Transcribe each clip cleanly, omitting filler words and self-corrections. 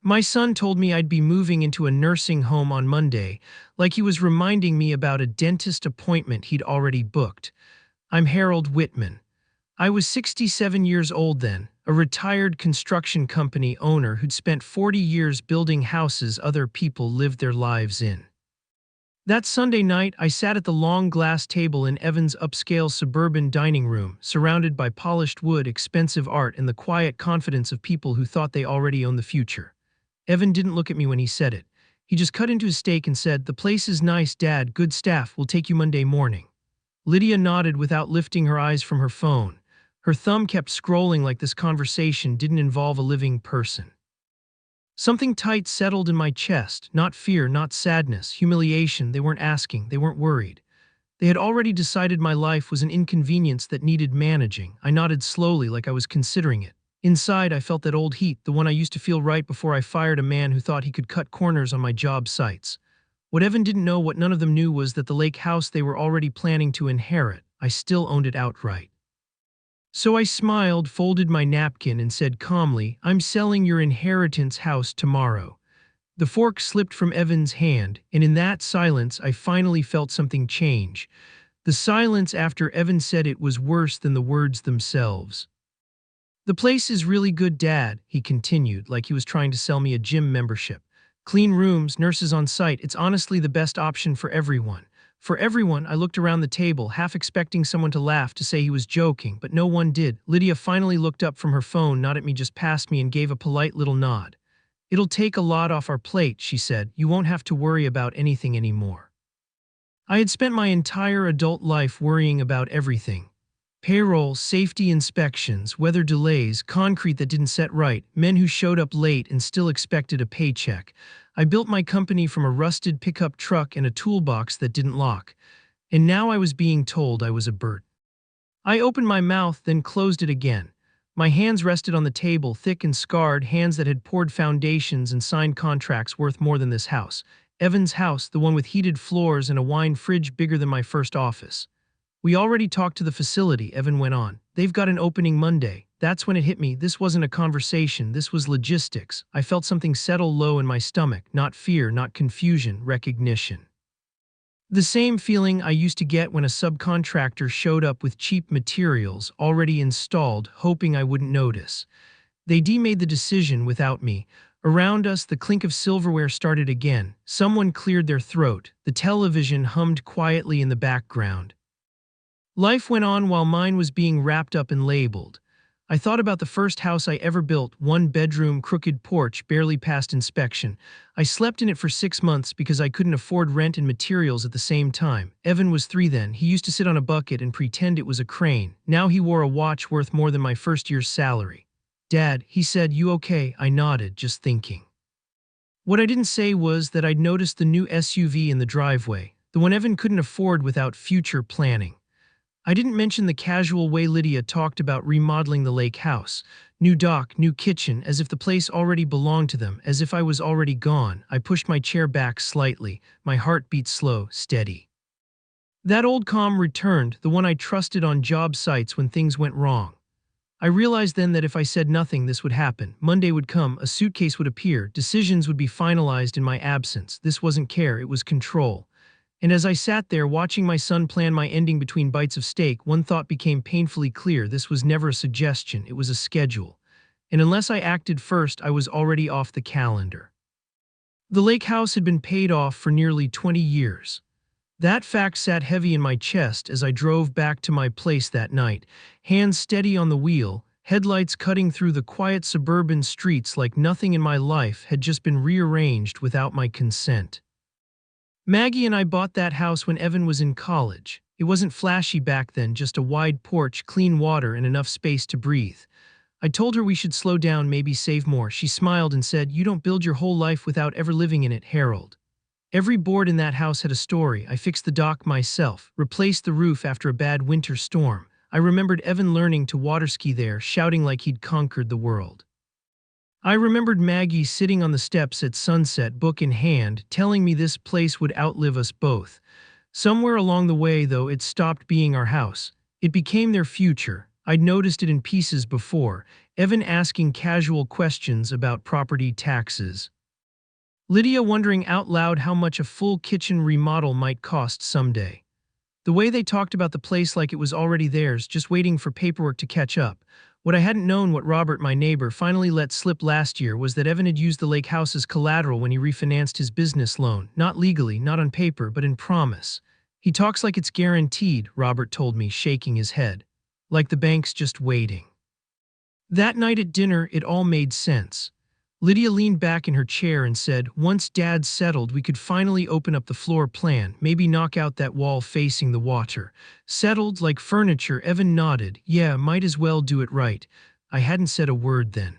My son told me I'd be moving into a nursing home on Monday, like he was reminding me about a dentist appointment he'd already booked. I'm Harold Whitman. I was 67 years old then, a retired construction company owner who'd spent 40 years building houses other people lived their lives in. That Sunday night, I sat at the long glass table in Evan's upscale suburban dining room, surrounded by polished wood, expensive art, and the quiet confidence of people who thought they already owned the future. Evan didn't look at me when he said it. He just cut into his steak and said, "The place is nice, Dad. Good staff. We'll take you Monday morning." Lydia nodded without lifting her eyes from her phone. Her thumb kept scrolling like this conversation didn't involve a living person. Something tight settled in my chest, not fear, not sadness, humiliation. They weren't asking, they weren't worried. They had already decided my life was an inconvenience that needed managing. I nodded slowly like I was considering it. Inside, I felt that old heat, the one I used to feel right before I fired a man who thought he could cut corners on my job sites. What Evan didn't know, what none of them knew, was that the lake house they were already planning to inherit, I still owned it outright. So I smiled, folded my napkin, and said calmly, "I'm selling your inheritance house tomorrow." The fork slipped from Evan's hand, and in that silence I finally felt something change. The silence after Evan said it was worse than the words themselves. "The place is really good, Dad," he continued, like he was trying to sell me a gym membership. "Clean rooms, nurses on site. It's honestly the best option for everyone." For everyone, I looked around the table, half expecting someone to laugh, to say he was joking, but no one did. Lydia finally looked up from her phone, not at me, just past me, and gave a polite little nod. "It'll take a lot off our plate," she said. "You won't have to worry about anything anymore." I had spent my entire adult life worrying about everything. Payroll, safety inspections, weather delays, concrete that didn't set right, men who showed up late and still expected a paycheck. I built my company from a rusted pickup truck and a toolbox that didn't lock. And now I was being told I was a bird. I opened my mouth, then closed it again. My hands rested on the table, thick and scarred, hands that had poured foundations and signed contracts worth more than this house. Evan's house, the one with heated floors and a wine fridge bigger than my first office. "We already talked to the facility," Evan went on. "They've got an opening Monday." That's when it hit me. This wasn't a conversation, this was logistics. I felt something settle low in my stomach, not fear, not confusion, recognition. The same feeling I used to get when a subcontractor showed up with cheap materials already installed, hoping I wouldn't notice. They made the decision without me. Around us, the clink of silverware started again. Someone cleared their throat. The television hummed quietly in the background. Life went on while mine was being wrapped up and labeled. I thought about the first house I ever built, one bedroom, crooked porch, barely passed inspection. I slept in it for 6 months because I couldn't afford rent and materials at the same time. Evan was 3 then. He used to sit on a bucket and pretend it was a crane. Now he wore a watch worth more than my first year's salary. "Dad," he said, "you okay?" I nodded, just thinking. What I didn't say was that I'd noticed the new SUV in the driveway, the one Evan couldn't afford without future planning. I didn't mention the casual way Lydia talked about remodeling the lake house. New dock, new kitchen, as if the place already belonged to them, as if I was already gone. I pushed my chair back slightly. My heart beat slow, steady. That old calm returned, the one I trusted on job sites when things went wrong. I realized then that if I said nothing, this would happen. Monday would come, a suitcase would appear, decisions would be finalized in my absence. This wasn't care, it was control. And as I sat there watching my son plan my ending between bites of steak, one thought became painfully clear. This was never a suggestion, it was a schedule. And unless I acted first, I was already off the calendar. The lake house had been paid off for nearly 20 years. That fact sat heavy in my chest as I drove back to my place that night, hands steady on the wheel, headlights cutting through the quiet suburban streets like nothing in my life had just been rearranged without my consent. Maggie and I bought that house when Evan was in college. It wasn't flashy back then, just a wide porch, clean water, and enough space to breathe. I told her we should slow down, maybe save more. She smiled and said, "You don't build your whole life without ever living in it, Harold." Every board in that house had a story. I fixed the dock myself, replaced the roof after a bad winter storm. I remembered Evan learning to water ski there, shouting like he'd conquered the world. I remembered Maggie sitting on the steps at sunset, book in hand, telling me this place would outlive us both. Somewhere along the way, though, it stopped being our house. It became their future. I'd noticed it in pieces before. Evan asking casual questions about property taxes. Lydia wondering out loud how much a full kitchen remodel might cost someday. The way they talked about the place like it was already theirs, just waiting for paperwork to catch up. What I hadn't known, what Robert, my neighbor, finally let slip last year, was that Evan had used the lake house as collateral when he refinanced his business loan. Not legally, not on paper, but in promise. He talks like it's guaranteed, Robert told me, shaking his head. Like the bank's just waiting. That night at dinner, it all made sense. Lydia leaned back in her chair and said, once Dad's settled, we could finally open up the floor plan, maybe knock out that wall facing the water. Settled like furniture, Evan nodded. Yeah, might as well do it right. I hadn't said a word then.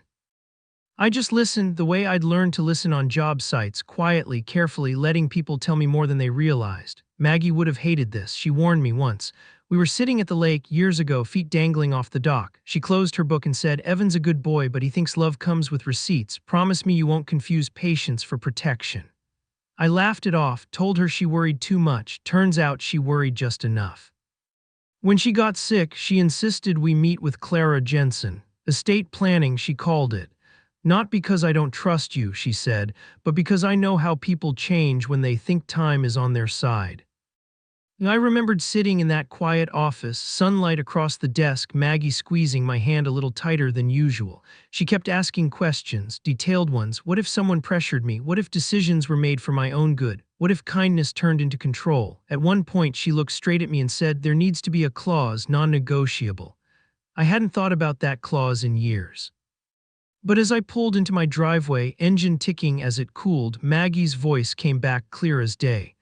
I just listened the way I'd learned to listen on job sites, quietly, carefully, letting people tell me more than they realized. Maggie would have hated this. She warned me once. We were sitting at the lake years ago, feet dangling off the dock. She closed her book and said, Evan's a good boy, but he thinks love comes with receipts. Promise me you won't confuse patience for protection. I laughed it off, told her she worried too much. Turns out she worried just enough. When she got sick, she insisted we meet with Clara Jensen. Estate planning, she called it. Not because I don't trust you, she said, but because I know how people change when they think time is on their side. I remembered sitting in that quiet office, sunlight across the desk, Maggie squeezing my hand a little tighter than usual. She kept asking questions, detailed ones. What if someone pressured me? What if decisions were made for my own good? What if kindness turned into control? At one point, she looked straight at me and said, there needs to be a clause, non-negotiable. I hadn't thought about that clause in years. But as I pulled into my driveway, engine ticking as it cooled, Maggie's voice came back clear as day.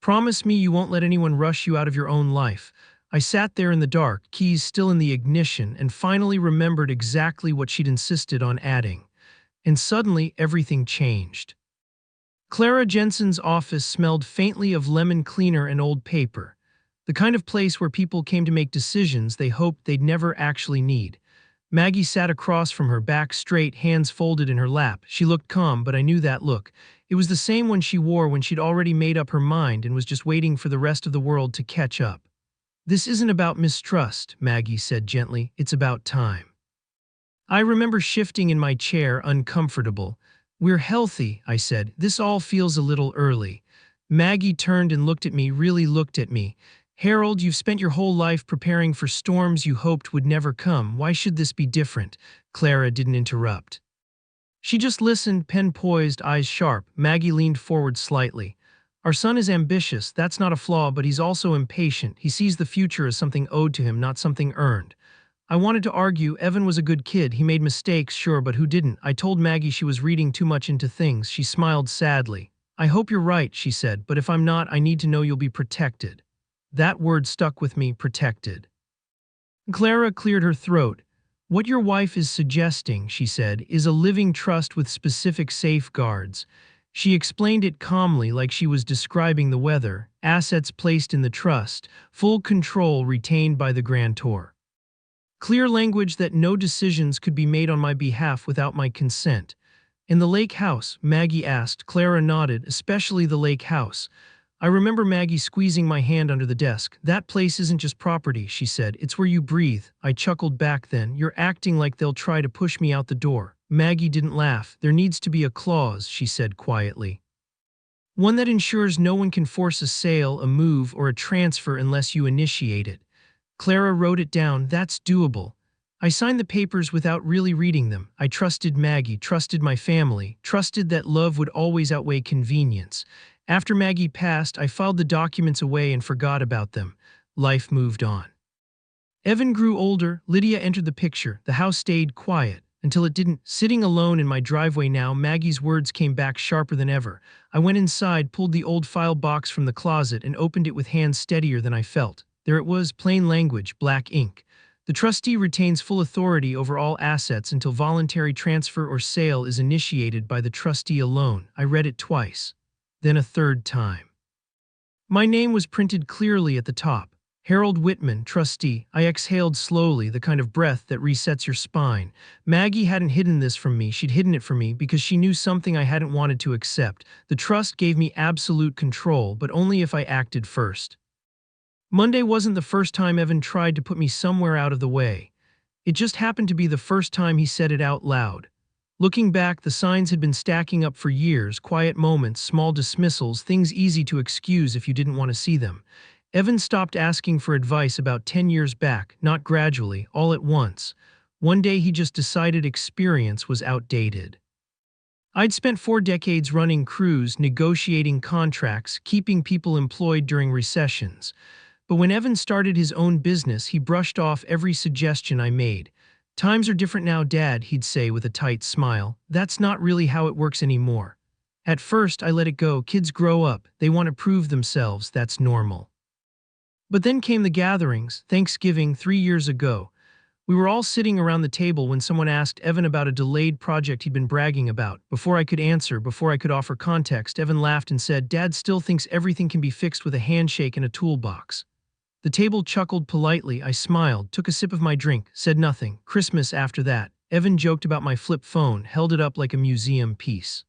Promise me you won't let anyone rush you out of your own life. I sat there in the dark, keys still in the ignition, and finally remembered exactly what she'd insisted on adding. And suddenly, everything changed. Clara Jensen's office smelled faintly of lemon cleaner and old paper, the kind of place where people came to make decisions they hoped they'd never actually need. Maggie sat across from her, back straight, hands folded in her lap. She looked calm, but I knew that look. It was the same one she wore when she'd already made up her mind and was just waiting for the rest of the world to catch up. This isn't about mistrust, Maggie said gently. It's about time. I remember shifting in my chair, uncomfortable. We're healthy, I said. This all feels a little early. Maggie turned and looked at me, really looked at me. Harold, you've spent your whole life preparing for storms you hoped would never come. Why should this be different? Clara didn't interrupt. She just listened, pen poised, eyes sharp. Maggie leaned forward slightly. Our son is ambitious, that's not a flaw, but he's also impatient. He sees the future as something owed to him, not something earned. I wanted to argue, Evan was a good kid. He made mistakes, sure, but who didn't? I told Maggie she was reading too much into things. She smiled sadly. I hope you're right, she said, but if I'm not, I need to know you'll be protected. That word stuck with me, protected. Clara cleared her throat. What your wife is suggesting, she said, is a living trust with specific safeguards. She explained it calmly, like she was describing the weather. Assets placed in the trust, full control retained by the grantor. Clear language that no decisions could be made on my behalf without my consent. In the lake house, Maggie asked. Clara nodded, especially the lake house. I remember Maggie squeezing my hand under the desk. That place isn't just property, she said. It's where you breathe. I chuckled back then. You're acting like they'll try to push me out the door. Maggie didn't laugh. There needs to be a clause, she said quietly. One that ensures no one can force a sale, a move, or a transfer unless you initiate it. Clara wrote it down. That's doable. I signed the papers without really reading them. I trusted Maggie, trusted my family, trusted that love would always outweigh convenience. After Maggie passed, I filed the documents away and forgot about them. Life moved on. Evan grew older. Lydia entered the picture. The house stayed quiet until it didn't. Sitting alone in my driveway now, Maggie's words came back sharper than ever. I went inside, pulled the old file box from the closet, and opened it with hands steadier than I felt. There it was, plain language, black ink. The trustee retains full authority over all assets until voluntary transfer or sale is initiated by the trustee alone. I read it twice, then a third time. My name was printed clearly at the top. Harold Whitman, trustee. I exhaled slowly, the kind of breath that resets your spine. Maggie hadn't hidden this from me. She'd hidden it from me because she knew something I hadn't wanted to accept. The trust gave me absolute control, but only if I acted first. Monday wasn't the first time Evan tried to put me somewhere out of the way. It just happened to be the first time he said it out loud. Looking back, the signs had been stacking up for years, quiet moments, small dismissals, things easy to excuse if you didn't want to see them. Evan stopped asking for advice about 10 years back, not gradually, all at once. One day he just decided experience was outdated. I'd spent 4 decades running crews, negotiating contracts, keeping people employed during recessions. But when Evan started his own business, he brushed off every suggestion I made. "Times are different now, Dad," he'd say with a tight smile. "That's not really how it works anymore." At first, I let it go. Kids grow up. They want to prove themselves. That's normal. But then came the gatherings, Thanksgiving 3 years ago. We were all sitting around the table when someone asked Evan about a delayed project he'd been bragging about. Before I could answer, before I could offer context, Evan laughed and said, "Dad still thinks everything can be fixed with a handshake and a toolbox." The table chuckled politely. I smiled, took a sip of my drink, said nothing. Christmas after that, Evan joked about my flip phone, held it up like a museum piece.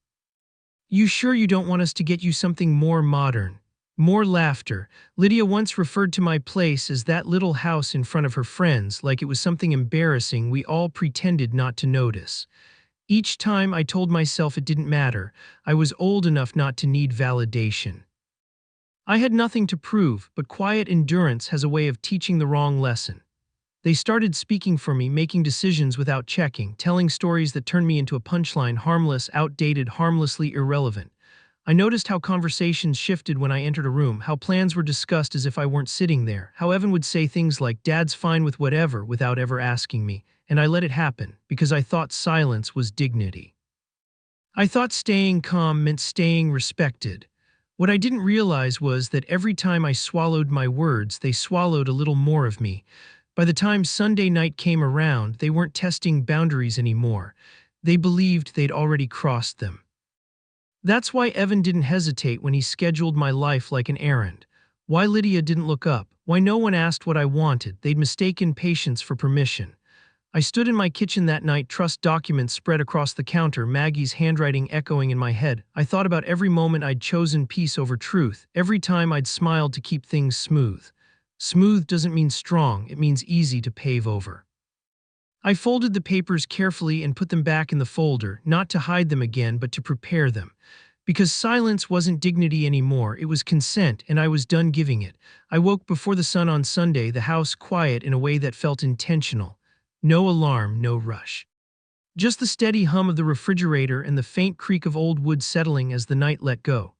"You sure you don't want us to get you something more modern?" More laughter. Lydia once referred to my place as that little house in front of her friends, like it was something embarrassing we all pretended not to notice. Each time I told myself it didn't matter. I was old enough not to need validation. I had nothing to prove, but quiet endurance has a way of teaching the wrong lesson. They started speaking for me, making decisions without checking, telling stories that turned me into a punchline, harmless, outdated, harmlessly irrelevant. I noticed how conversations shifted when I entered a room, how plans were discussed as if I weren't sitting there, how Evan would say things like, "Dad's fine with whatever," without ever asking me, and I let it happen, because I thought silence was dignity. I thought staying calm meant staying respected. What I didn't realize was that every time I swallowed my words, they swallowed a little more of me. By the time Sunday night came around, they weren't testing boundaries anymore. They believed they'd already crossed them. That's why Evan didn't hesitate when he scheduled my life like an errand. Why Lydia didn't look up. Why no one asked what I wanted. They'd mistaken patience for permission. I stood in my kitchen that night, trust documents spread across the counter, Maggie's handwriting echoing in my head. I thought about every moment I'd chosen peace over truth, every time I'd smiled to keep things smooth. Smooth doesn't mean strong, it means easy to pave over. I folded the papers carefully and put them back in the folder, not to hide them again, but to prepare them. Because silence wasn't dignity anymore, it was consent, and I was done giving it. I woke before the sun on Sunday, the house quiet in a way that felt intentional. No alarm, no rush. Just the steady hum of the refrigerator and the faint creak of old wood settling as the night let go.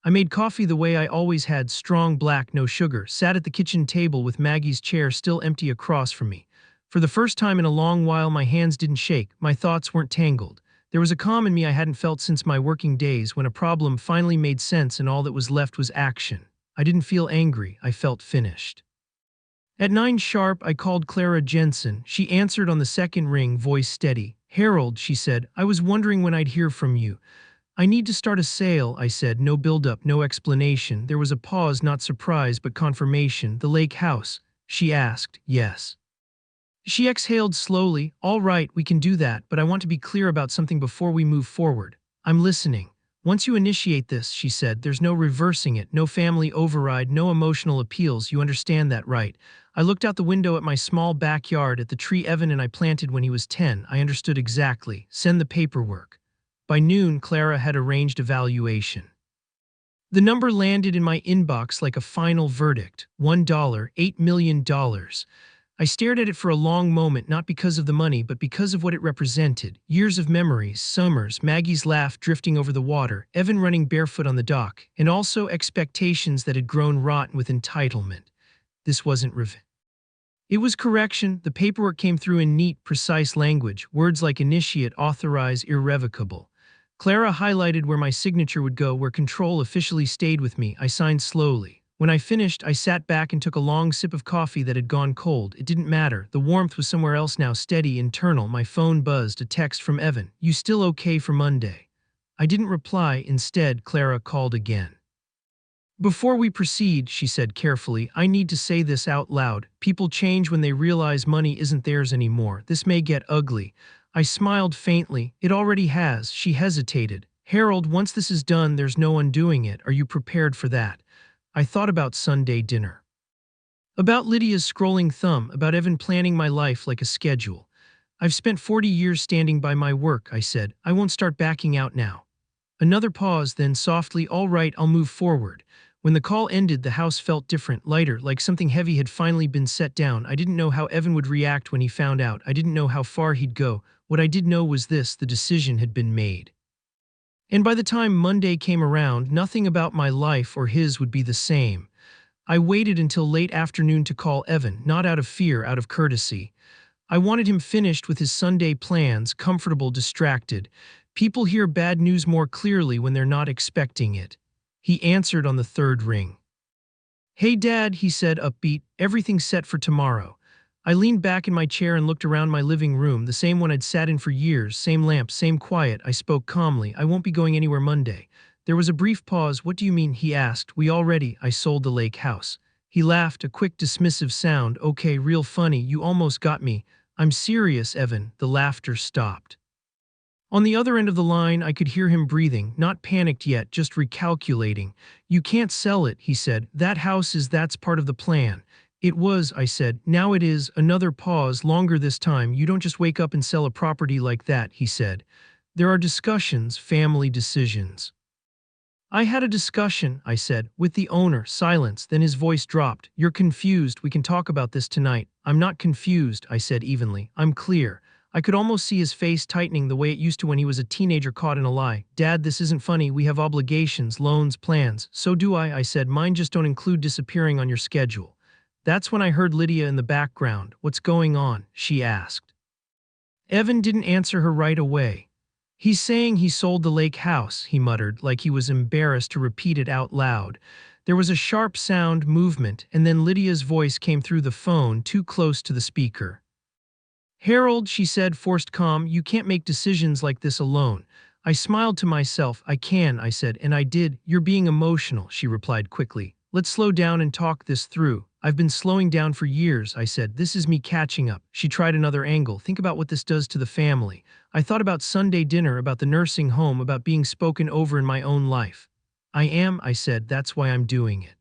I made coffee the way I always had, strong black, no sugar, sat at the kitchen table with Maggie's chair still empty across from me. For the first time in a long while, my hands didn't shake, my thoughts weren't tangled. There was a calm in me I hadn't felt since my working days, when a problem finally made sense and all that was left was action. I didn't feel angry, I felt finished. At 9 sharp, I called Clara Jensen. She answered on the second ring, voice steady. "Harold," she said, "I was wondering when I'd hear from you." "I need to start a sale," I said, no build-up, no explanation. There was a pause, not surprise, but confirmation. "The lake house?" she asked. "Yes." She exhaled slowly. "All right, we can do that, but I want to be clear about something before we move forward." "I'm listening." "Once you initiate this," she said, "there's no reversing it, no family override, no emotional appeals. You understand that, right?" I looked out the window at my small backyard, at the tree Evan and I planted when he was 10. I understood exactly. Send the paperwork. By noon, Clara had arranged a valuation. The number landed in my inbox like a final verdict. $1, $8 million. I stared at it for a long moment, not because of the money, but because of what it represented. Years of memories, summers, Maggie's laugh drifting over the water, Evan running barefoot on the dock, and also expectations that had grown rotten with entitlement. This wasn't revenge. It was correction. The paperwork came through in neat, precise language, words like initiate, authorize, irrevocable. Clara highlighted where my signature would go, where control officially stayed with me. I signed slowly. When I finished, I sat back and took a long sip of coffee that had gone cold. It didn't matter. The warmth was somewhere else now, steady, internal. My phone buzzed, a text from Evan. "You still okay for Monday?" I didn't reply. Instead, Clara called again. "Before we proceed," she said carefully, "I need to say this out loud. People change when they realize money isn't theirs anymore. This may get ugly." I smiled faintly. "It already has." She hesitated. "Harold, once this is done, there's no undoing it. Are you prepared for that?" I thought about Sunday dinner. About Lydia's scrolling thumb, about Evan planning my life like a schedule. I've spent 40 years standing by my work, I said. I won't start backing out now. Another pause, then softly, all right, I'll move forward. When the call ended, the house felt different, lighter, like something heavy had finally been set down. I didn't know how Evan would react when he found out. I didn't know how far he'd go. What I did know was this: the decision had been made. And by the time Monday came around, nothing about my life or his would be the same. I waited until late afternoon to call Evan, not out of fear, out of courtesy. I wanted him finished with his Sunday plans, comfortable, distracted. People hear bad news more clearly when they're not expecting it. He answered on the third ring. "Hey, Dad," he said, upbeat, "everything's set for tomorrow." I leaned back in my chair and looked around my living room, the same one I'd sat in for years, same lamp, same quiet. I spoke calmly. "I won't be going anywhere Monday." There was a brief pause. "What do you mean?" he asked. I sold the lake house." He laughed, a quick dismissive sound. "Okay, real funny, you almost got me." "I'm serious, Evan." The laughter stopped. On the other end of the line, I could hear him breathing, not panicked yet, just recalculating. "You can't sell it," he said. That's part of the plan." "It was," I said. "Now it is." Another pause, longer this time. "You don't just wake up and sell a property like that," he said. "There are discussions, family decisions." "I had a discussion," I said, "with the owner." Silence, then his voice dropped. "You're confused. We can talk about this tonight." "I'm not confused," I said evenly. "I'm clear." I could almost see his face tightening the way it used to when he was a teenager caught in a lie. "Dad, this isn't funny. We have obligations, loans, plans." "So do I said. "Mine just don't include disappearing on your schedule." That's when I heard Lydia in the background. "What's going on?" she asked. Evan didn't answer her right away. "He's saying he sold the lake house," he muttered, like he was embarrassed to repeat it out loud. There was a sharp sound, movement, and then Lydia's voice came through the phone, too close to the speaker. "Harold," she said, forced calm, "you can't make decisions like this alone." I smiled to myself. "I can," I said, "and I did." "You're being emotional," she replied quickly. "Let's slow down and talk this through." "I've been slowing down for years," I said. "This is me catching up." She tried another angle. "Think about what this does to the family." I thought about Sunday dinner, about the nursing home, about being spoken over in my own life. I said. "That's why I'm doing it."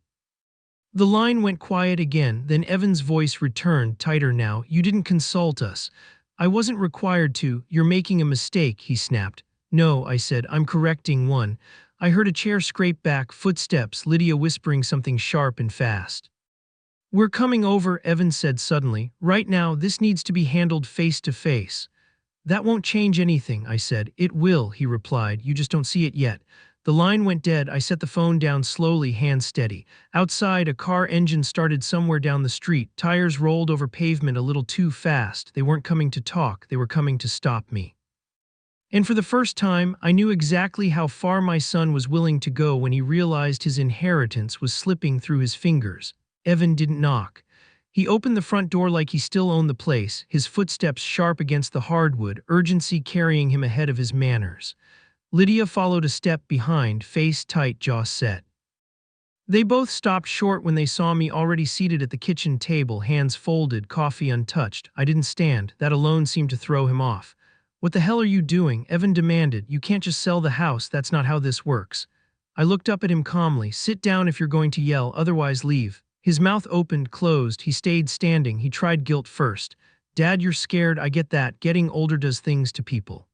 The line went quiet again, then Evan's voice returned, tighter now. "You didn't consult us." "I wasn't required to." "You're making a mistake," he snapped. "No," I said, "I'm correcting one." I heard a chair scrape back, footsteps, Lydia whispering something sharp and fast. "We're coming over," Evan said suddenly. "Right now, this needs to be handled face to face." "That won't change anything," I said. "It will," he replied. "You just don't see it yet." The line went dead. I set the phone down slowly, hand steady. Outside, a car engine started somewhere down the street. Tires rolled over pavement a little too fast. They weren't coming to talk. They were coming to stop me. And for the first time, I knew exactly how far my son was willing to go when he realized his inheritance was slipping through his fingers. Evan didn't knock. He opened the front door like he still owned the place, his footsteps sharp against the hardwood, urgency carrying him ahead of his manners. Lydia followed a step behind, face tight, jaw set. They both stopped short when they saw me already seated at the kitchen table, hands folded, coffee untouched. I didn't stand. That alone seemed to throw him off. "What the hell are you doing?" Evan demanded. "You can't just sell the house. That's not how this works." I looked up at him calmly. "Sit down if you're going to yell, otherwise leave." His mouth opened, closed. He stayed standing. He tried guilt first. "Dad, you're scared. I get that. Getting older does things to people.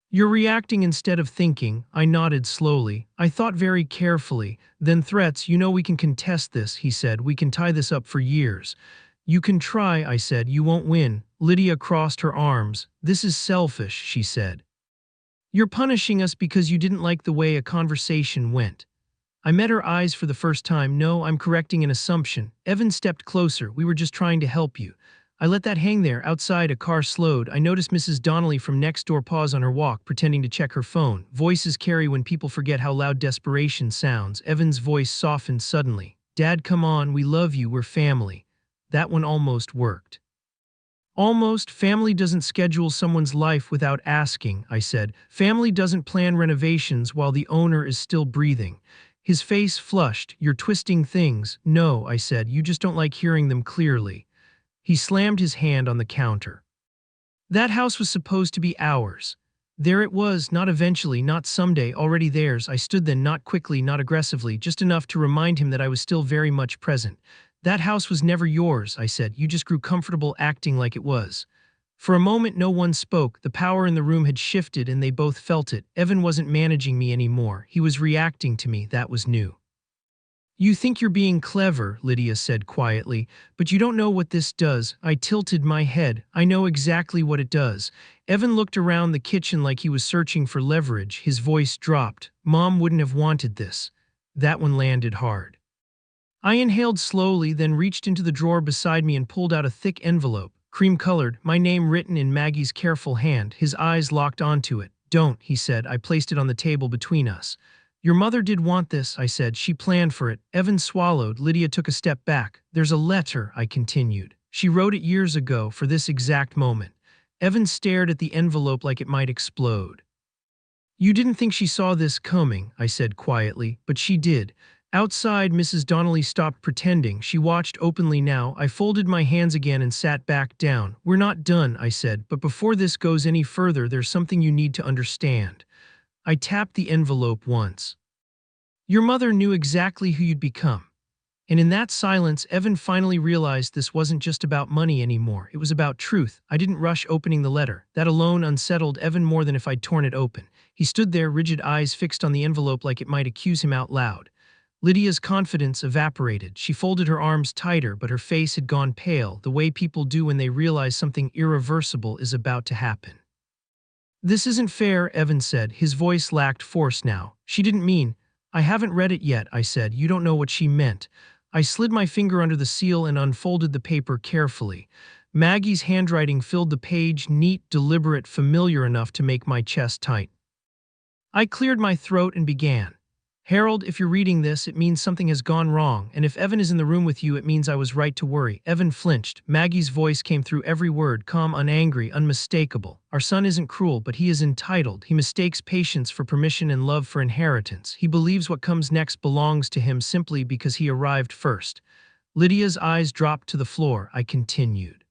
You're reacting instead of thinking." I nodded slowly. "I thought very carefully." "Then threats, you know we can contest this," he said. "We can tie this up for years." "You can try," I said. "You won't win." Lydia crossed her arms. "This is selfish," she said. "You're punishing us because you didn't like the way a conversation went." I met her eyes for the first time. "No, I'm correcting an assumption." Evan stepped closer. "We were just trying to help you." I let that hang there. Outside, a car slowed. I noticed Mrs. Donnelly from next door pause on her walk, pretending to check her phone. Voices carry when people forget how loud desperation sounds. Evan's voice softened suddenly. "Dad, come on. We love you. We're family." That one almost worked. "Almost. Family doesn't schedule someone's life without asking," I said. "Family doesn't plan renovations while the owner is still breathing." His face flushed. "You're twisting things." "No," I said. "You just don't like hearing them clearly." He slammed his hand on the counter. "That house was supposed to be ours. There it was, not eventually, not someday, already theirs." I stood then, not quickly, not aggressively, just enough to remind him that I was still very much present. That house was never yours, I said. You just grew comfortable acting like it was. For a moment, no one spoke. The power in the room had shifted, and they both felt it. Evan wasn't managing me anymore. He was reacting to me. That was new. You think you're being clever, Lydia said quietly, but you don't know what this does. I tilted my head. I know exactly what it does. Evan looked around the kitchen like he was searching for leverage. His voice dropped. Mom wouldn't have wanted this. That one landed hard. I inhaled slowly, then reached into the drawer beside me and pulled out a thick envelope, cream-colored, my name written in Maggie's careful hand. His eyes locked onto it. Don't, he said. I placed it on the table between us. Your mother did want this, I said. She planned for it. Evan swallowed. Lydia took a step back. There's a letter, I continued. She wrote it years ago for this exact moment. Evan stared at the envelope like it might explode. You didn't think she saw this coming, I said quietly, but she did. Outside, Mrs. Donnelly stopped pretending. She watched openly now. I folded my hands again and sat back down. We're not done, I said, but before this goes any further, there's something you need to understand. I tapped the envelope once. Your mother knew exactly who you'd become. And in that silence, Evan finally realized this wasn't just about money anymore. It was about truth. I didn't rush opening the letter. That alone unsettled Evan more than if I'd torn it open. He stood there, rigid eyes fixed on the envelope like it might accuse him out loud. Lydia's confidence evaporated. She folded her arms tighter, but her face had gone pale, the way people do when they realize something irreversible is about to happen. This isn't fair, Evan said. His voice lacked force now. She didn't mean, I haven't read it yet, I said. You don't know what she meant. I slid my finger under the seal and unfolded the paper carefully. Maggie's handwriting filled the page, neat, deliberate, familiar enough to make my chest tight. I cleared my throat and began. Harold, if you're reading this, it means something has gone wrong, and if Evan is in the room with you, it means I was right to worry. Evan flinched. Maggie's voice came through every word, calm, unangry, unmistakable. Our son isn't cruel, but he is entitled. He mistakes patience for permission and love for inheritance. He believes what comes next belongs to him simply because he arrived first. Lydia's eyes dropped to the floor. I continued.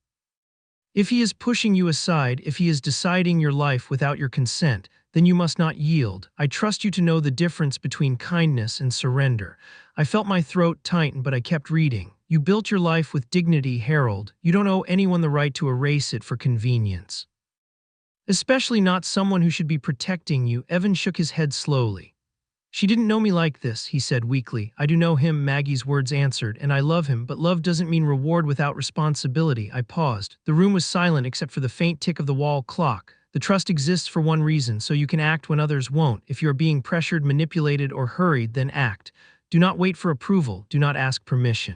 If he is pushing you aside, if he is deciding your life without your consent, then you must not yield. I trust you to know the difference between kindness and surrender. I felt my throat tighten, but I kept reading. You built your life with dignity, Harold. You don't owe anyone the right to erase it for convenience. Especially not someone who should be protecting you. Evan shook his head slowly. She didn't know me like this, he said weakly. I do know him, Maggie's words answered, and I love him, but love doesn't mean reward without responsibility. I paused. The room was silent except for the faint tick of the wall clock. The trust exists for one reason, so you can act when others won't. If you are being pressured, manipulated, or hurried, then act. Do not wait for approval. Do not ask permission.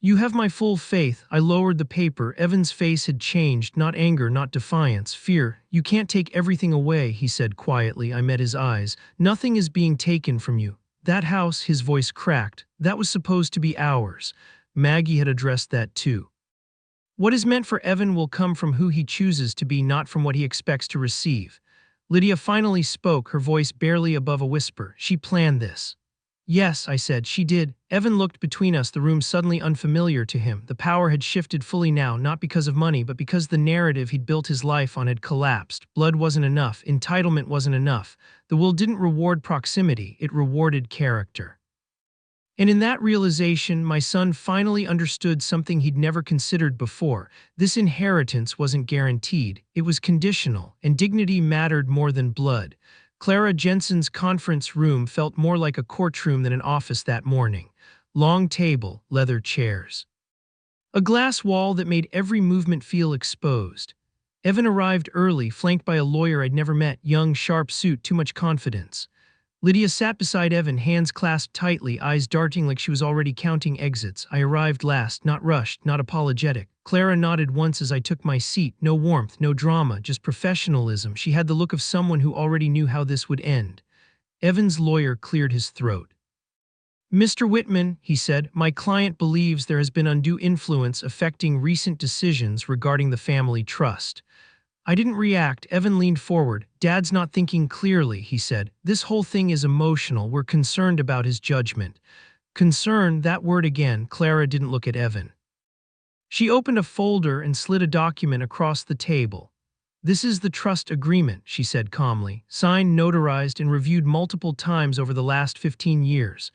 You have my full faith. I lowered the paper. Evan's face had changed, not anger, not defiance, fear. You can't take everything away, he said quietly. I met his eyes. Nothing is being taken from you. That house, his voice cracked, that was supposed to be ours. Maggie had addressed that too. What is meant for Evan will come from who he chooses to be, not from what he expects to receive. Lydia finally spoke, her voice barely above a whisper. She planned this. Yes, I said, she did. Evan looked between us, the room suddenly unfamiliar to him. The power had shifted fully now, not because of money, but because the narrative he'd built his life on had collapsed. Blood wasn't enough. Entitlement wasn't enough. The will didn't reward proximity, it rewarded character. And in that realization, my son finally understood something he'd never considered before. This inheritance wasn't guaranteed. It was conditional, and dignity mattered more than blood. Clara Jensen's conference room felt more like a courtroom than an office that morning. Long table, leather chairs. A glass wall that made every movement feel exposed. Evan arrived early, flanked by a lawyer I'd never met, young, sharp suit, too much confidence. Lydia sat beside Evan, hands clasped tightly, eyes darting like she was already counting exits. I arrived last, not rushed, not apologetic. Clara nodded once as I took my seat. No warmth, no drama, just professionalism. She had the look of someone who already knew how this would end. Evan's lawyer cleared his throat. Mr. Whitman, he said, my client believes there has been undue influence affecting recent decisions regarding the family trust. I didn't react. Evan leaned forward. Dad's not thinking clearly, he said. This whole thing is emotional. We're concerned about his judgment. Concern, that word again. Clara didn't look at Evan. She opened a folder and slid a document across the table. This is the trust agreement, she said calmly, signed, notarized, and reviewed multiple times over the last 15 years.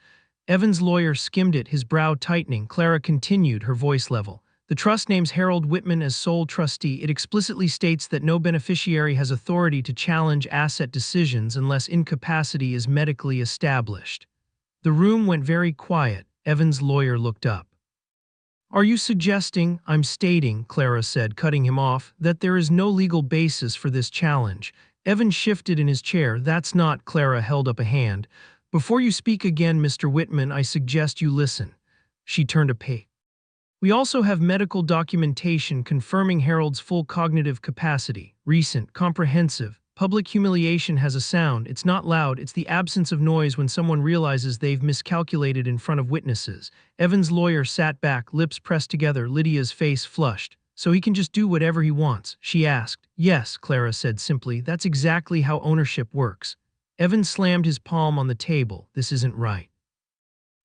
Evan's lawyer skimmed it, his brow tightening. Clara continued, her voice level. The trust names Harold Whitman as sole trustee. It explicitly states that no beneficiary has authority to challenge asset decisions unless incapacity is medically established. The room went very quiet. Evan's lawyer looked up. Are you suggesting, I'm stating, Clara said, cutting him off, that there is no legal basis for this challenge? Evan shifted in his chair. That's not, Clara held up a hand. Before you speak again, Mr. Whitman, I suggest you listen. She turned a page. We also have medical documentation confirming Harold's full cognitive capacity. Recent, comprehensive. Public humiliation has a sound. It's not loud. It's the absence of noise when someone realizes they've miscalculated in front of witnesses. Evan's lawyer sat back, lips pressed together. Lydia's face flushed. So he can just do whatever he wants, she asked. Yes, Clara said simply. That's exactly how ownership works. Evan slammed his palm on the table. This isn't right.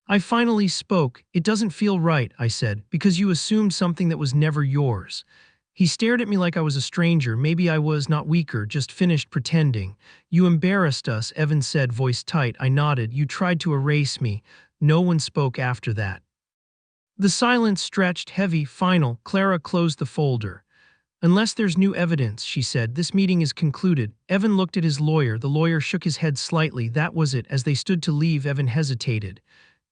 I finally spoke. It doesn't feel right, I said, because you assumed something that was never yours. He stared at me like I was a stranger. Maybe I was, not weaker, just finished pretending. You embarrassed us, Evan said, voice tight. I nodded. You tried to erase me. No one spoke after that. The silence stretched, heavy, final. Clara closed the folder. Unless there's new evidence, she said, this meeting is concluded. Evan looked at his lawyer. The lawyer shook his head slightly. That was it. As they stood to leave, Evan hesitated.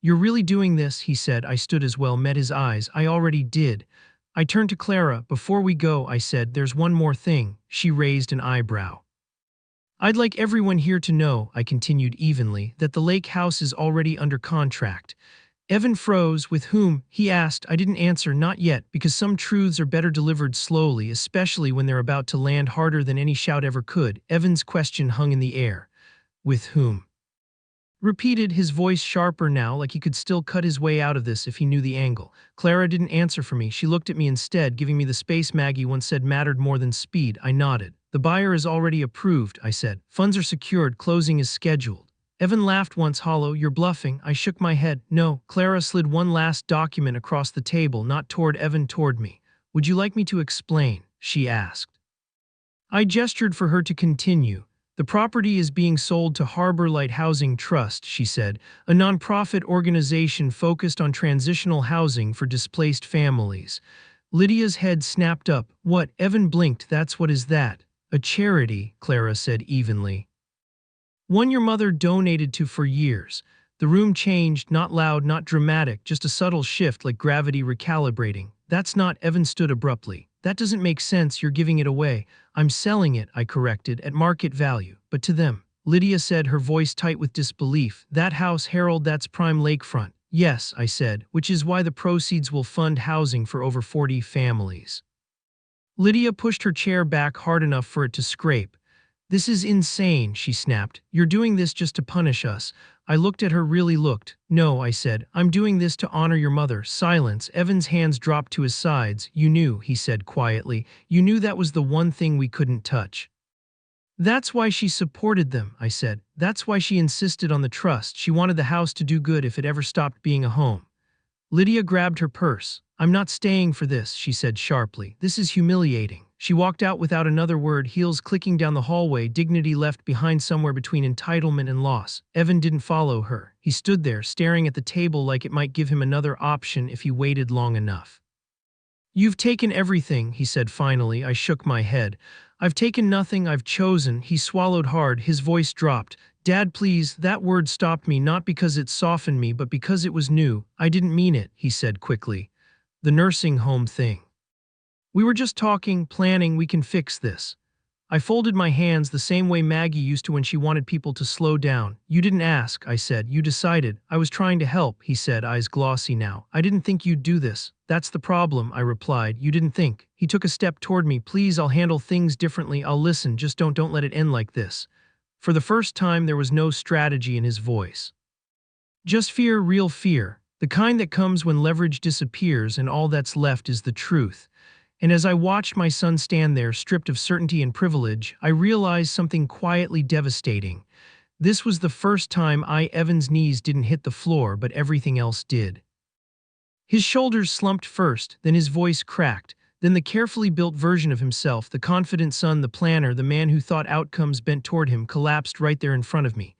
You're really doing this, he said. I stood as well, met his eyes. I already did. I turned to Clara. Before we go, I said, there's one more thing. She raised an eyebrow. I'd like everyone here to know, I continued evenly, that the lake house is already under contract. Evan froze. With whom? He asked. I didn't answer, not yet, because some truths are better delivered slowly, especially when they're about to land harder than any shout ever could. Evan's question hung in the air. With whom? Repeated, his voice sharper now, like he could still cut his way out of this if he knew the angle. Clara didn't answer for me. She looked at me instead, giving me the space Maggie once said mattered more than speed. I nodded. The buyer is already approved, I said. Funds are secured, closing is scheduled. Evan laughed once hollow. You're bluffing. I shook my head. No. Clara slid one last document across the table, not toward Evan, toward me. Would you like me to explain? She asked. I gestured for her to continue. The property is being sold to Harbor Light Housing Trust, she said, a nonprofit organization focused on transitional housing for displaced families. Lydia's head snapped up. What? Evan blinked. That's what is that? A charity, Clara said evenly. One your mother donated to for years. The room changed, not loud, not dramatic, just a subtle shift like gravity recalibrating. That's not, Evan stood abruptly. That doesn't make sense, you're giving it away. I'm selling it, I corrected, at market value. But to them. Lydia said, her voice tight with disbelief. That house, Harold, that's prime lakefront. Yes, I said, which is why the proceeds will fund housing for over 40 families. Lydia pushed her chair back hard enough for it to scrape. This is insane, she snapped. You're doing this just to punish us. I looked at her, really looked. No, I said. I'm doing this to honor your mother. Silence. Evan's hands dropped to his sides. You knew, he said quietly. You knew that was the one thing we couldn't touch. That's why she supported them, I said. That's why she insisted on the trust. She wanted the house to do good if it ever stopped being a home. Lydia grabbed her purse. I'm not staying for this, she said sharply. This is humiliating. She walked out without another word, heels clicking down the hallway, dignity left behind somewhere between entitlement and loss. Evan didn't follow her. He stood there, staring at the table like it might give him another option if he waited long enough. You've taken everything, he said finally. I shook my head. I've taken nothing, I've chosen. He swallowed hard, his voice dropped. Dad, please, that word stopped me, not because it softened me, but because it was new. I didn't mean it, he said quickly. The nursing home thing. We were just talking, planning, we can fix this. I folded my hands the same way Maggie used to when she wanted people to slow down. You didn't ask, I said. You decided. I was trying to help, he said, eyes glossy now. I didn't think you'd do this. That's the problem, I replied. You didn't think. He took a step toward me. Please, I'll handle things differently. I'll listen. Just don't let it end like this. For the first time, there was no strategy in his voice. Just fear, real fear. The kind that comes when leverage disappears and all that's left is the truth. And as I watched my son stand there, stripped of certainty and privilege, I realized something quietly devastating. This was the first time Evan's knees didn't hit the floor, but everything else did. His shoulders slumped first, then his voice cracked, then the carefully built version of himself, the confident son, the planner, the man who thought outcomes bent toward him, collapsed right there in front of me.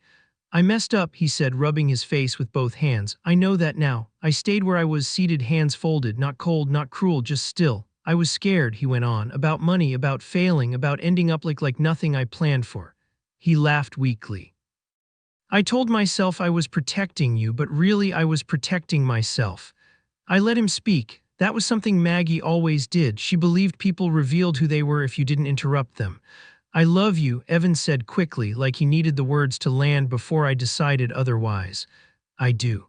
I messed up, he said, rubbing his face with both hands. I know that now. I stayed where I was seated, hands folded, not cold, not cruel, just still. I was scared, he went on, about money, about failing, about ending up like nothing I planned for. He laughed weakly. I told myself I was protecting you, but really I was protecting myself. I let him speak. That was something Maggie always did. She believed people revealed who they were if you didn't interrupt them. I love you, Evan said quickly, like he needed the words to land before I decided otherwise. I do.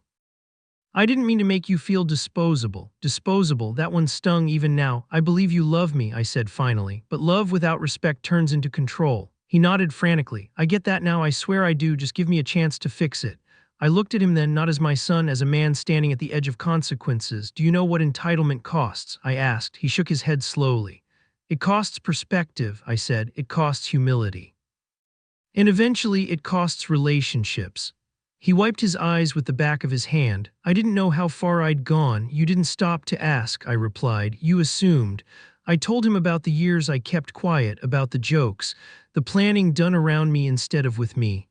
I didn't mean to make you feel disposable. Disposable, that one stung even now. I believe you love me, I said finally, but love without respect turns into control. He nodded frantically. I get that now, I swear I do, just give me a chance to fix it. I looked at him then, not as my son, as a man standing at the edge of consequences. Do you know what entitlement costs? I asked. He shook his head slowly. It costs perspective, I said. It costs humility. And eventually it costs relationships. He wiped his eyes with the back of his hand. I didn't know how far I'd gone. You didn't stop to ask, I replied. You assumed. I told him about the years I kept quiet, about the jokes, the planning done around me instead of with me.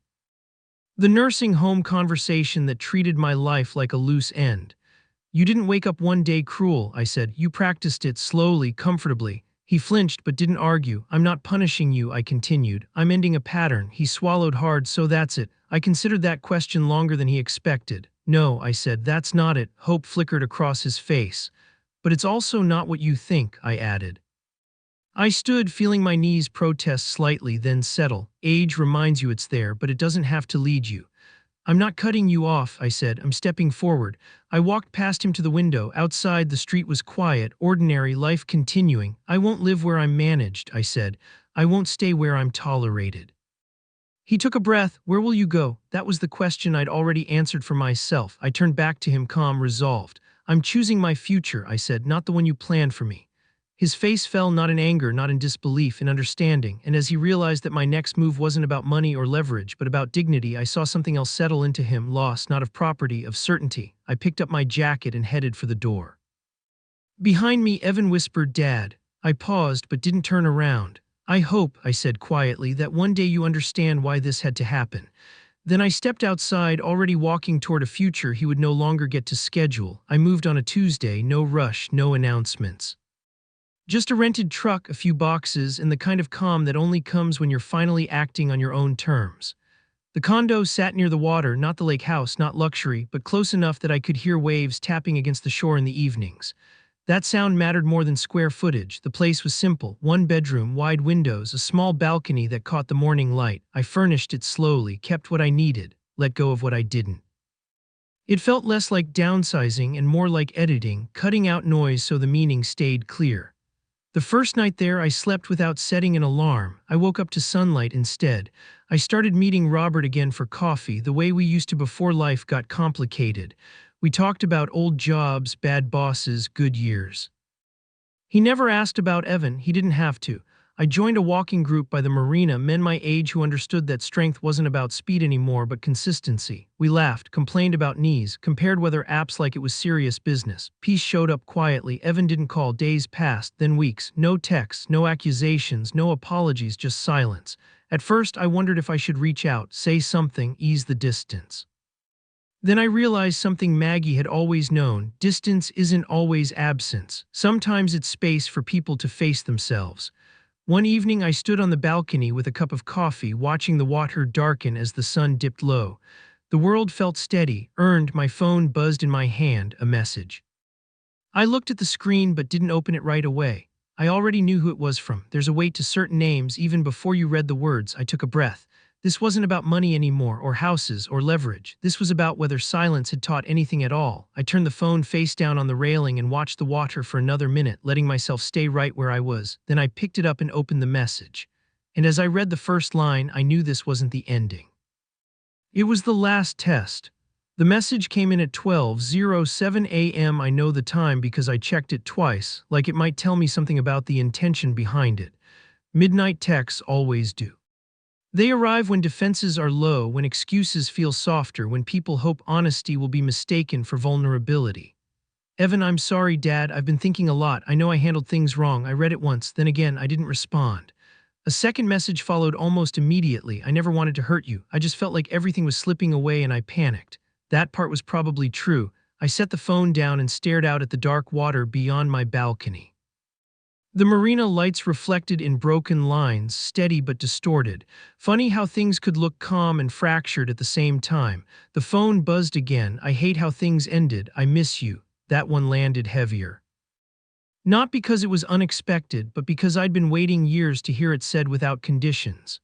The nursing home conversation that treated my life like a loose end. You didn't wake up one day cruel, I said. You practiced it slowly, comfortably. He flinched but didn't argue. I'm not punishing you, I continued. I'm ending a pattern. He swallowed hard. So that's it. I considered that question longer than he expected. No, I said, that's not it. Hope flickered across his face. But it's also not what you think, I added. I stood, feeling my knees protest slightly, then settle. Age reminds you it's there, but it doesn't have to lead you. I'm not cutting you off, I said. I'm stepping forward. I walked past him to the window. Outside, the street was quiet, ordinary, life continuing. I won't live where I'm managed, I said. I won't stay where I'm tolerated. He took a breath. Where will you go? That was the question I'd already answered for myself. I turned back to him, calm, resolved. I'm choosing my future, I said, not the one you planned for me. His face fell, not in anger, not in disbelief, in understanding, and as he realized that my next move wasn't about money or leverage, but about dignity, I saw something else settle into him, loss not of property, of certainty. I picked up my jacket and headed for the door. Behind me, Evan whispered, Dad. I paused, but didn't turn around. I hope, I said quietly, that one day you understand why this had to happen. Then I stepped outside, already walking toward a future he would no longer get to schedule. I moved on a Tuesday, no rush, no announcements. Just a rented truck, a few boxes, and the kind of calm that only comes when you're finally acting on your own terms. The condo sat near the water, not the lake house, not luxury, but close enough that I could hear waves tapping against the shore in the evenings. That sound mattered more than square footage. The place was simple. One bedroom, wide windows, a small balcony that caught the morning light. I furnished it slowly, kept what I needed, let go of what I didn't. It felt less like downsizing and more like editing, cutting out noise so the meaning stayed clear. The first night there, I slept without setting an alarm. I woke up to sunlight instead. I started meeting Robert again for coffee, the way we used to before life got complicated. We talked about old jobs, bad bosses, good years. He never asked about Evan. He didn't have to. I joined a walking group by the marina, men my age who understood that strength wasn't about speed anymore but consistency. We laughed, complained about knees, compared weather apps like it was serious business. Peace showed up quietly. Evan didn't call. Days passed, then weeks. No texts, no accusations, no apologies, just silence. At first, I wondered if I should reach out, say something, ease the distance. Then I realized something Maggie had always known. Distance isn't always absence. Sometimes it's space for people to face themselves. One evening I stood on the balcony with a cup of coffee, watching the water darken as the sun dipped low. The world felt steady, earned. My phone buzzed in my hand, a message. I looked at the screen but didn't open it right away. I already knew who it was from. There's a weight to certain names even before you read the words. I took a breath. This wasn't about money anymore, or houses, or leverage. This was about whether silence had taught anything at all. I turned the phone face down on the railing and watched the water for another minute, letting myself stay right where I was. Then I picked it up and opened the message. And as I read the first line, I knew this wasn't the ending. It was the last test. The message came in at 12:07 a.m. I know the time because I checked it twice, like it might tell me something about the intention behind it. Midnight texts always do. They arrive when defenses are low, when excuses feel softer, when people hope honesty will be mistaken for vulnerability. Evan, I'm sorry, Dad. I've been thinking a lot. I know I handled things wrong. I read it once, then again, I didn't respond. A second message followed almost immediately. I never wanted to hurt you. I just felt like everything was slipping away and I panicked. That part was probably true. I set the phone down and stared out at the dark water beyond my balcony. The marina lights reflected in broken lines, steady but distorted. Funny how things could look calm and fractured at the same time. The phone buzzed again. I hate how things ended. I miss you. That one landed heavier. Not because it was unexpected, but because I'd been waiting years to hear it said without conditions.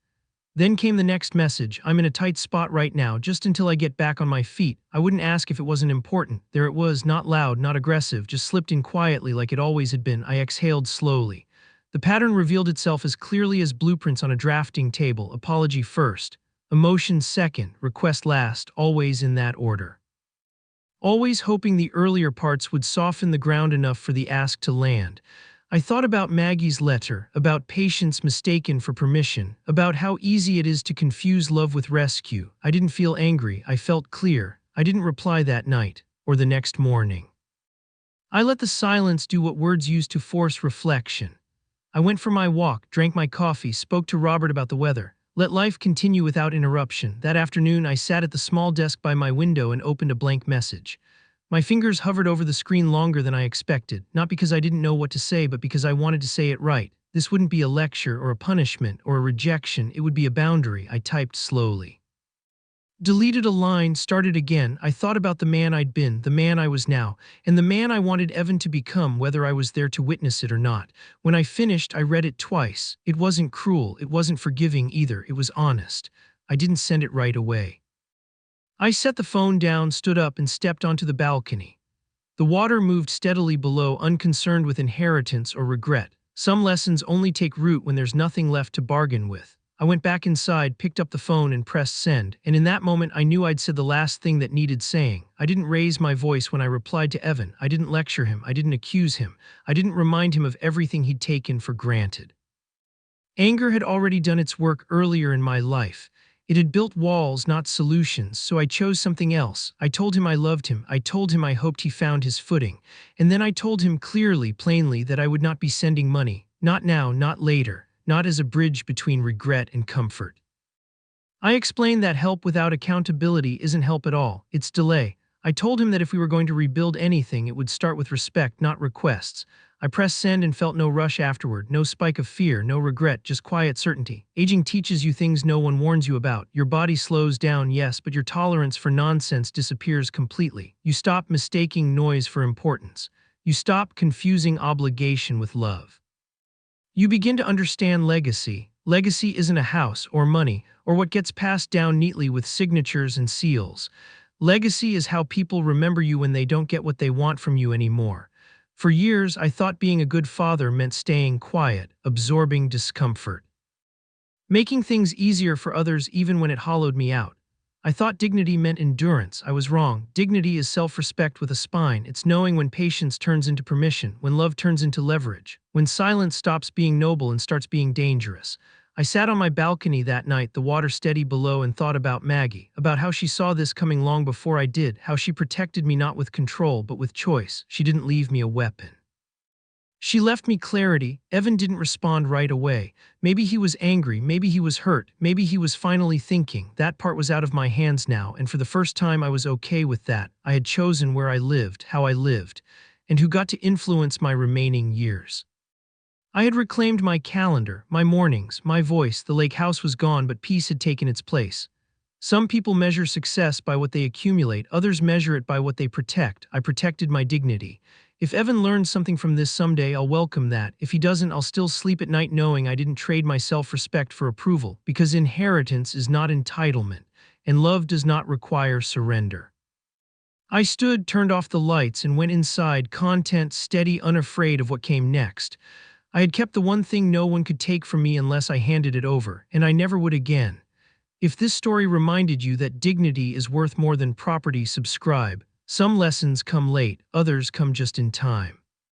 Then came the next message. I'm in a tight spot right now, just until I get back on my feet. I wouldn't ask if it wasn't important. There it was, not loud, not aggressive, just slipped in quietly like it always had been. I exhaled slowly. The pattern revealed itself as clearly as blueprints on a drafting table. Apology first, emotion second, request last, always in that order. Always hoping the earlier parts would soften the ground enough for the ask to land. I thought about Maggie's letter, about patience mistaken for permission, about how easy it is to confuse love with rescue. I didn't feel angry, I felt clear. I didn't reply that night, or the next morning. I let the silence do what words used to force reflection. I went for my walk, drank my coffee, spoke to Robert about the weather. Let life continue without interruption. That afternoon, I sat at the small desk by my window and opened a blank message. My fingers hovered over the screen longer than I expected, not because I didn't know what to say, but because I wanted to say it right. This wouldn't be a lecture or a punishment or a rejection, it would be a boundary. I typed slowly. Deleted a line, started again. I thought about the man I'd been, the man I was now, and the man I wanted Evan to become, whether I was there to witness it or not. When I finished, I read it twice. It wasn't cruel, it wasn't forgiving either, it was honest. I didn't send it right away. I set the phone down, stood up, and stepped onto the balcony. The water moved steadily below, unconcerned with inheritance or regret. Some lessons only take root when there's nothing left to bargain with. I went back inside, picked up the phone, and pressed send, and in that moment I knew I'd said the last thing that needed saying. I didn't raise my voice when I replied to Evan. I didn't lecture him. I didn't accuse him. I didn't remind him of everything he'd taken for granted. Anger had already done its work earlier in my life. It had built walls, not solutions, so I chose something else. I told him I loved him. I told him I hoped he found his footing. And then I told him clearly, plainly, that I would not be sending money. Not now, not later. Not as a bridge between regret and comfort. I explained that help without accountability isn't help at all, it's delay. I told him that if we were going to rebuild anything, it would start with respect, not requests. I pressed send and felt no rush afterward, no spike of fear, no regret, just quiet certainty. Aging teaches you things no one warns you about. Your body slows down, yes, but your tolerance for nonsense disappears completely. You stop mistaking noise for importance. You stop confusing obligation with love. You begin to understand legacy. Legacy isn't a house or money or what gets passed down neatly with signatures and seals. Legacy is how people remember you when they don't get what they want from you anymore. For years, I thought being a good father meant staying quiet, absorbing discomfort, making things easier for others even when it hollowed me out. I thought dignity meant endurance. I was wrong. Dignity is self-respect with a spine. It's knowing when patience turns into permission, when love turns into leverage, when silence stops being noble and starts being dangerous. I sat on my balcony that night, the water steady below, and thought about Maggie, about how she saw this coming long before I did, how she protected me not with control but with choice. She didn't leave me a weapon. She left me clarity. Evan didn't respond right away. Maybe he was angry, maybe he was hurt, maybe he was finally thinking. That part was out of my hands now, and for the first time I was okay with that. I had chosen where I lived, how I lived, and who got to influence my remaining years. I had reclaimed my calendar, my mornings, my voice. The lake house was gone, but peace had taken its place. Some people measure success by what they accumulate, others measure it by what they protect. I protected my dignity. If Evan learns something from this someday, I'll welcome that. If he doesn't, I'll still sleep at night knowing I didn't trade my self-respect for approval, because inheritance is not entitlement, and love does not require surrender. I stood, turned off the lights, and went inside, content, steady, unafraid of what came next. I had kept the one thing no one could take from me unless I handed it over, and I never would again. If this story reminded you that dignity is worth more than property, subscribe. Some lessons come late, others come just in time.